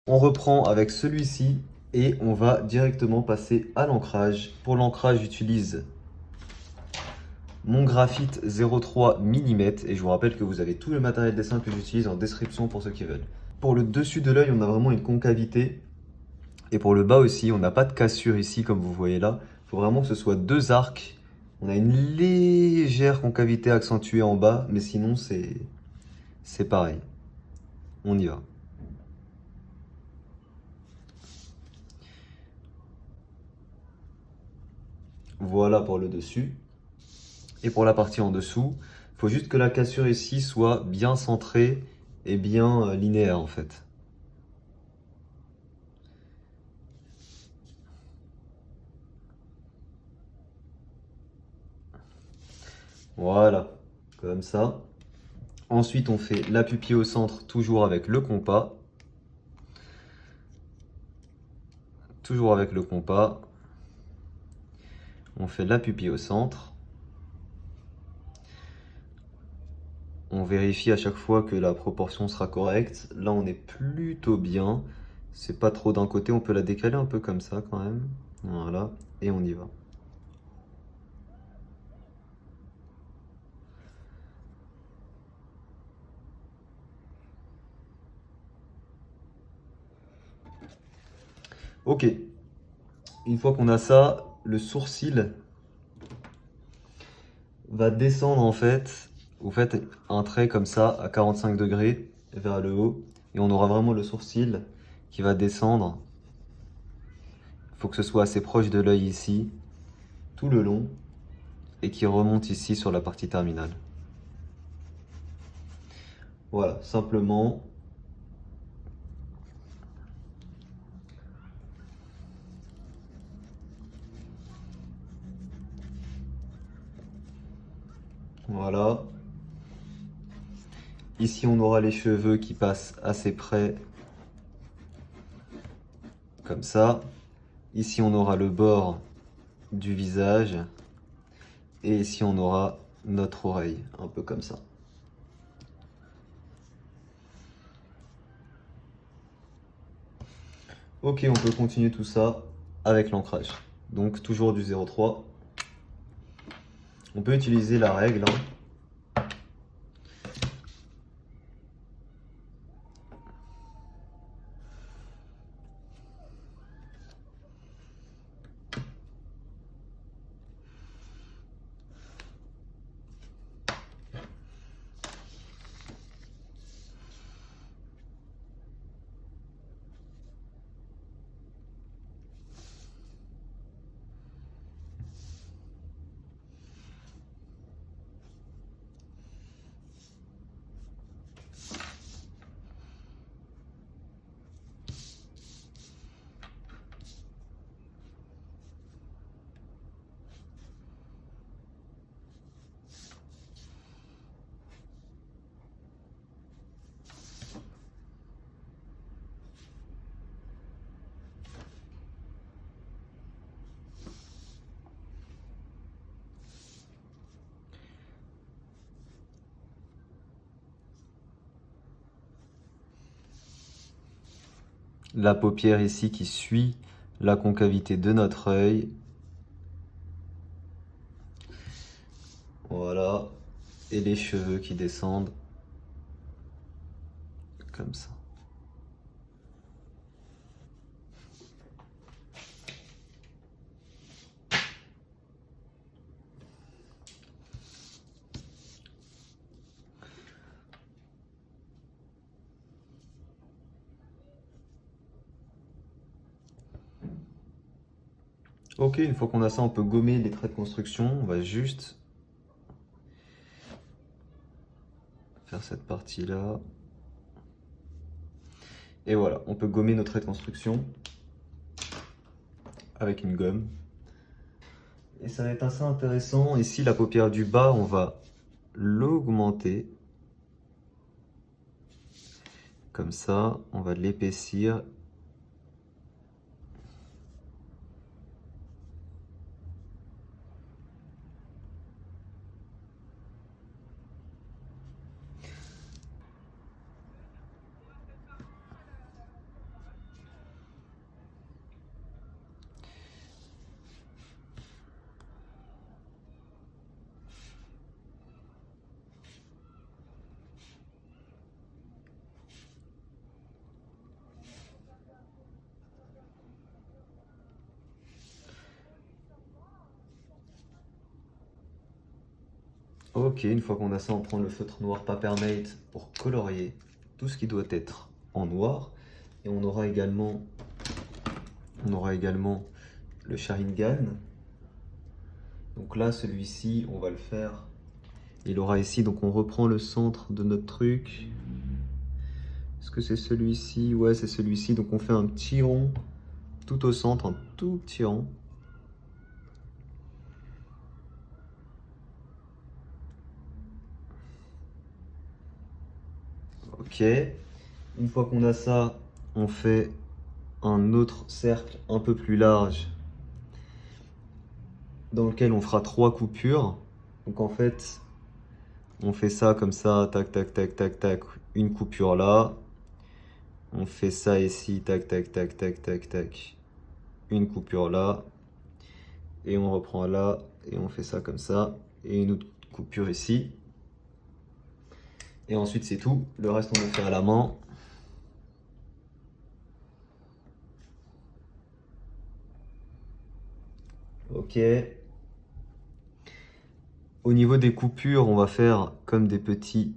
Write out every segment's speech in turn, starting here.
On reprend avec celui-ci et on va directement passer à l'ancrage. Pour l'ancrage, j'utilise mon graphite 0,3 mm et je vous rappelle que vous avez tout le matériel dessin que j'utilise en description pour ceux qui veulent. Pour le dessus de l'œil, on a vraiment une concavité et pour le bas aussi, on n'a pas de cassure ici comme vous voyez là. Il faut vraiment que ce soit deux arcs. On a une légère concavité accentuée en bas, mais sinon c'est pareil. On y va. Voilà pour le dessus. Et pour la partie en dessous, il faut juste que la cassure ici soit bien centrée et bien linéaire en fait. Voilà, comme ça. Ensuite, on fait la pupille au centre, toujours avec le compas. Toujours avec le compas. On fait la pupille au centre. On vérifie à chaque fois que la proportion sera correcte. Là, on est plutôt bien. C'est pas trop d'un côté, on peut la décaler un peu comme ça quand même. Voilà, et on y va. Ok, une fois qu'on a ça, le sourcil va descendre en fait. Vous faites un trait comme ça à 45 degrés vers le haut et on aura vraiment le sourcil qui va descendre. Il faut que ce soit assez proche de l'œil ici, tout le long, et qui remonte ici sur la partie terminale. Voilà, simplement. Voilà. Ici, on aura les cheveux qui passent assez près, comme ça. Ici, on aura le bord du visage. Et ici, on aura notre oreille, un peu comme ça. Ok, on peut continuer tout ça avec l'ancrage. Donc, toujours du 0,3. On peut utiliser la règle, hein. La paupière ici qui suit la concavité de notre œil. Voilà. Et les cheveux qui descendent comme ça. Ok, une fois qu'on a ça, on peut gommer les traits de construction. On va juste faire cette partie-là. Et voilà, on peut gommer nos traits de construction avec une gomme. Et ça va être assez intéressant. Ici, la paupière du bas, on va l'augmenter. Comme ça, on va l'épaissir. Ok, une fois qu'on a ça, on prend le feutre noir Papermate pour colorier tout ce qui doit être en noir. Et on aura également le Sharingan. Donc là, celui-ci, on va le faire. Il aura ici, donc on reprend le centre de notre truc. Est-ce que c'est celui-ci? Ouais, c'est celui-ci. Donc on fait un petit rond tout au centre, un tout petit rond. Ok. Une fois qu'on a ça, on fait un autre cercle un peu plus large dans lequel on fera 3 coupures. Donc en fait, on fait ça comme ça, tac, tac, tac, tac, tac, une coupure là. On fait ça ici, tac, tac, tac, tac, tac, tac, une coupure là. Et on reprend là, et on fait ça comme ça, et une autre coupure ici. Et ensuite c'est tout, le reste on le fait à la main. Ok. Au niveau des coupures, on va faire comme des petits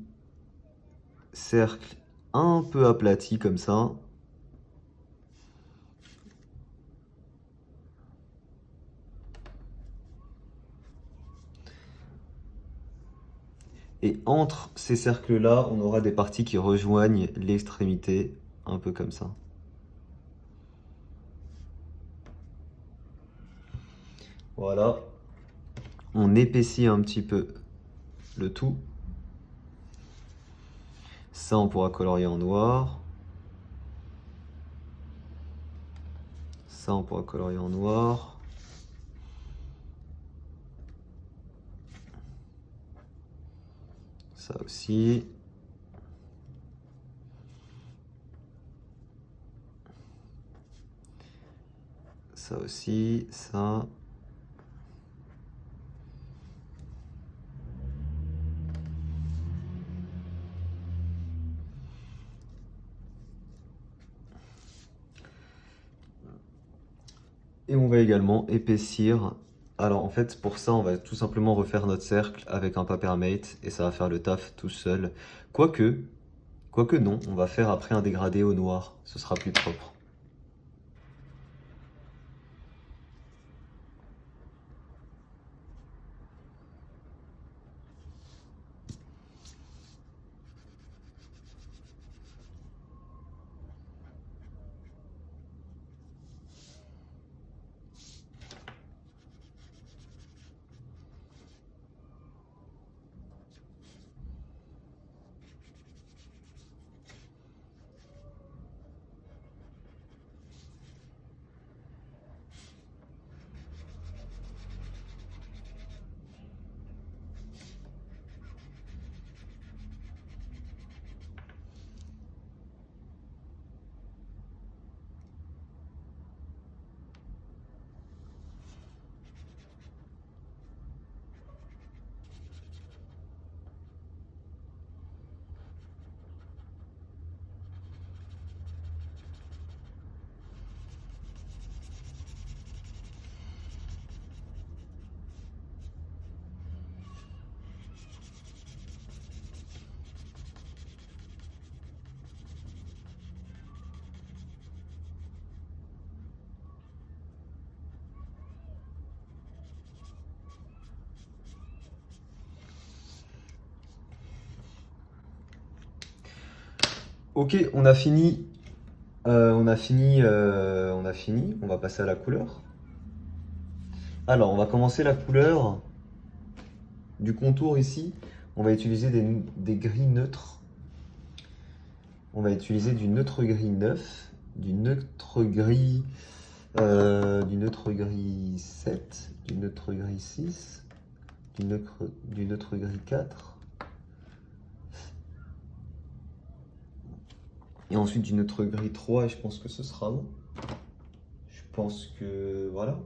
cercles un peu aplatis comme ça. Et entre ces cercles-là, on aura des parties qui rejoignent l'extrémité, un peu comme ça. Voilà. On épaissit un petit peu le tout. Ça, on pourra colorier en noir. Ça, on pourra colorier en noir. Ça aussi. Ça aussi, ça. Et on va également épaissir. Alors en fait, pour ça, on va tout simplement refaire notre cercle avec un Papermate et ça va faire le taf tout seul. Quoique non, on va faire après un dégradé au noir. Ce sera plus propre. Ok, on a fini. On a fini. On va passer à la couleur. Alors, on va commencer la couleur du contour ici. On va utiliser des gris neutres. On va utiliser du neutre gris 9, du neutre gris 7, du neutre gris 6, du neutre gris 4. Et ensuite du neutre gris 3 et je pense que ce sera bon. Je pense que voilà.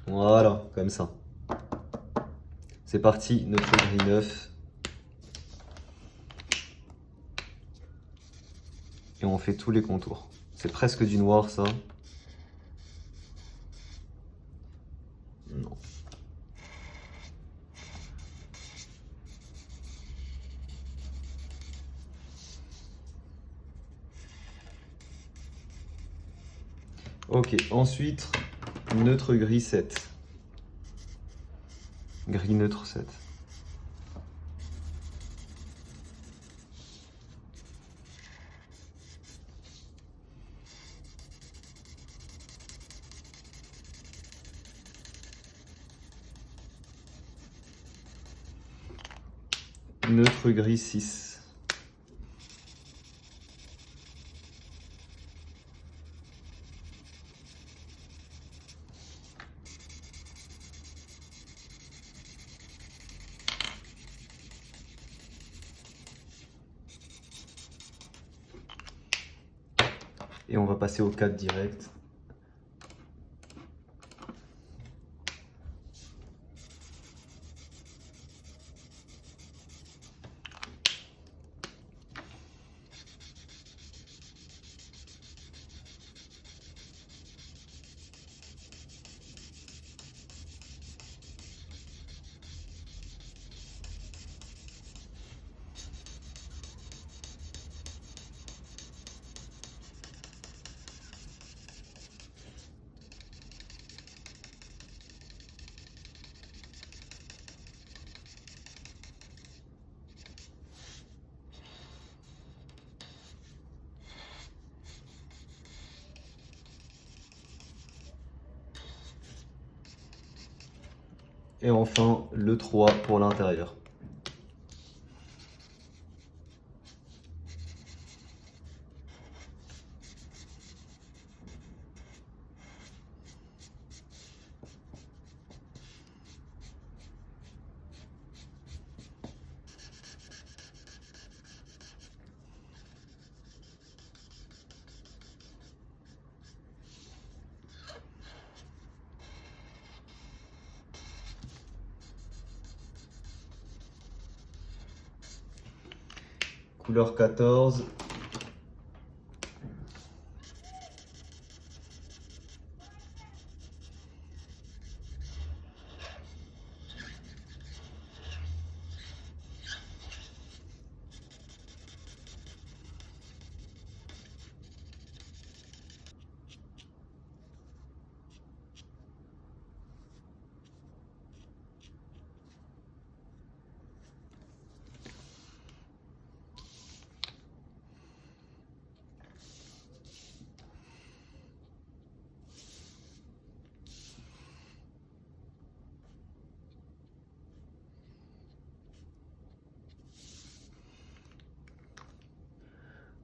Voilà, comme ça. C'est parti, neutre gris 9. Et on fait tous les contours. C'est presque du noir ça. Non. Ok, ensuite, neutre gris 7. Gris neutre 7. Neutre gris 6. Et on va passer au 4 direct. Et enfin, le 3 pour l'intérieur. Couleur 14.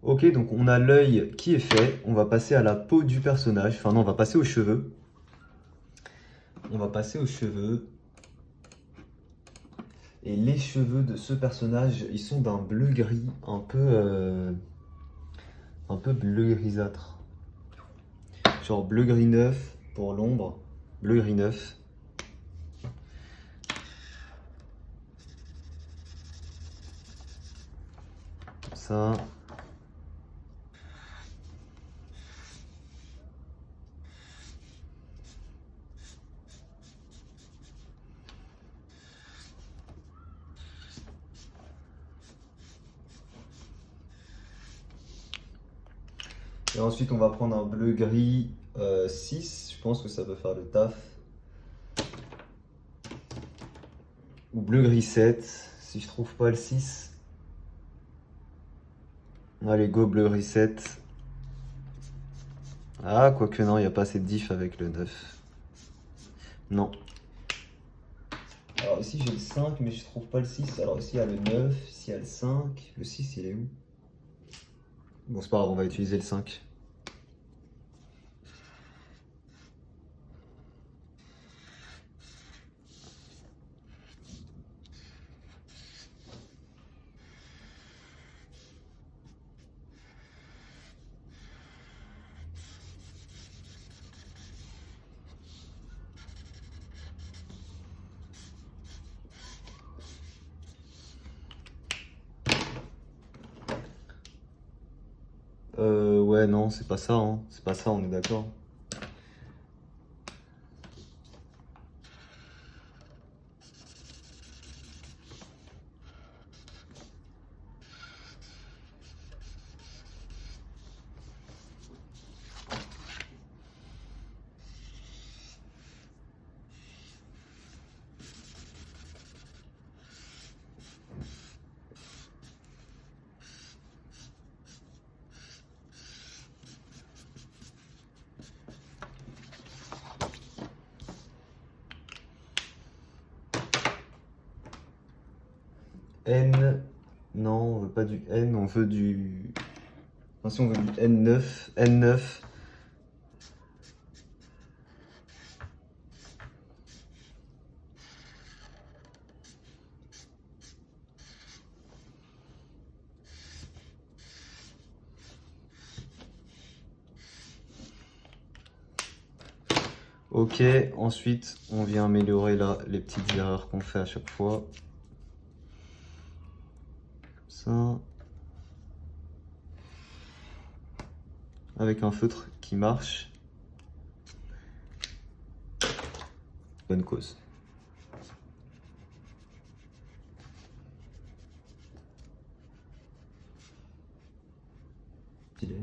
Ok, donc on a l'œil qui est fait. On va passer à la peau du personnage. Enfin non, on va passer aux cheveux. On va passer aux cheveux. Et les cheveux de ce personnage, ils sont d'un bleu-gris un peu bleu grisâtre. Genre bleu-gris neuf pour l'ombre. Bleu-gris neuf. Comme ça. Et ensuite, on va prendre un bleu-gris 6. Je pense que ça peut faire le taf. Ou bleu-gris 7, si je trouve pas le 6. Allez, go bleu-gris 7. Ah, quoique non, il n'y a pas assez de diff avec le 9. Non. Alors ici, j'ai le 5, mais je trouve pas le 6. Alors ici, il y a le 9, ici, il y a le 5. Le 6, il est où? Bon, c'est pas grave, on va utiliser le 5. Ouais, non, c'est pas ça, hein. C'est pas ça, on est d'accord. N. Non, on veut pas du N, on veut du... Enfin, si on veut du N9. N9. Ok, ensuite on vient améliorer là les petites erreurs qu'on fait à chaque fois. Comme ça. Avec un feutre qui marche. Bonne cause. Stylé.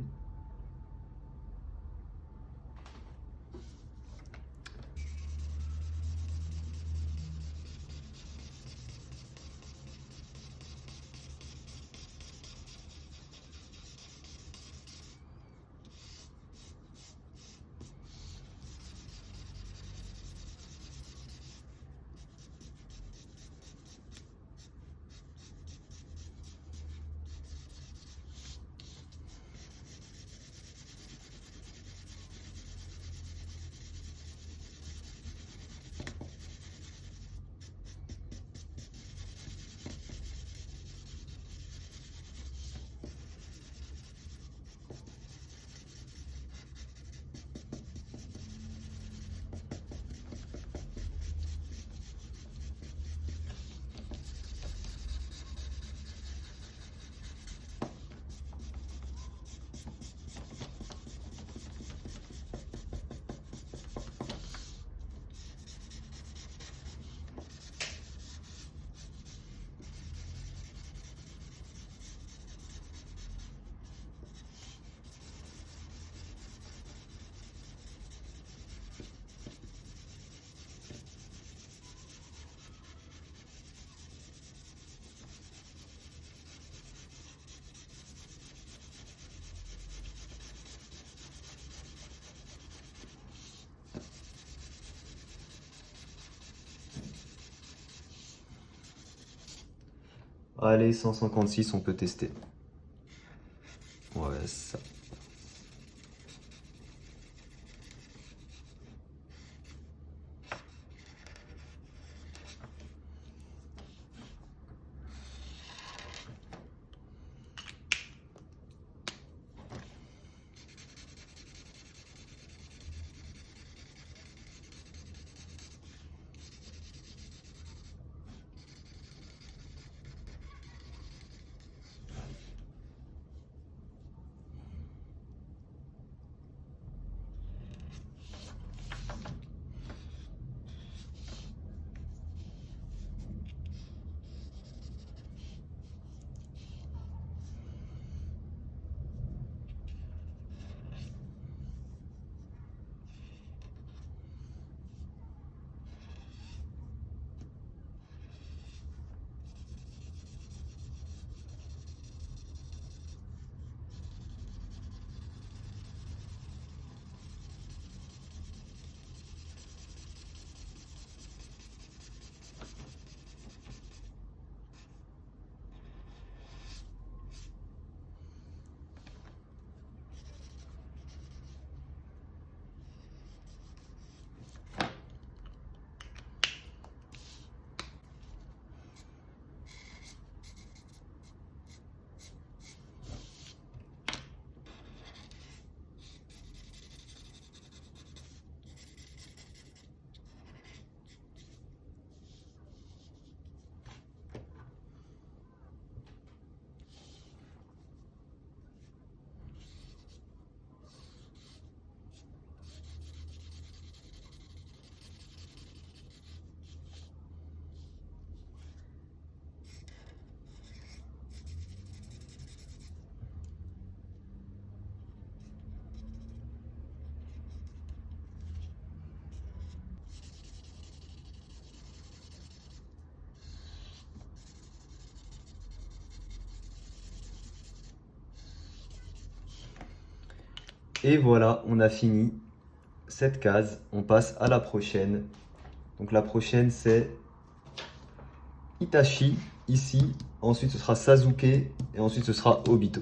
Allez, 156, on peut tester. Ouais, ça. Et voilà, on a fini cette case. On passe à la prochaine. Donc la prochaine, c'est Itachi. ici, ensuite ce sera Sasuke et ensuite ce sera Obito.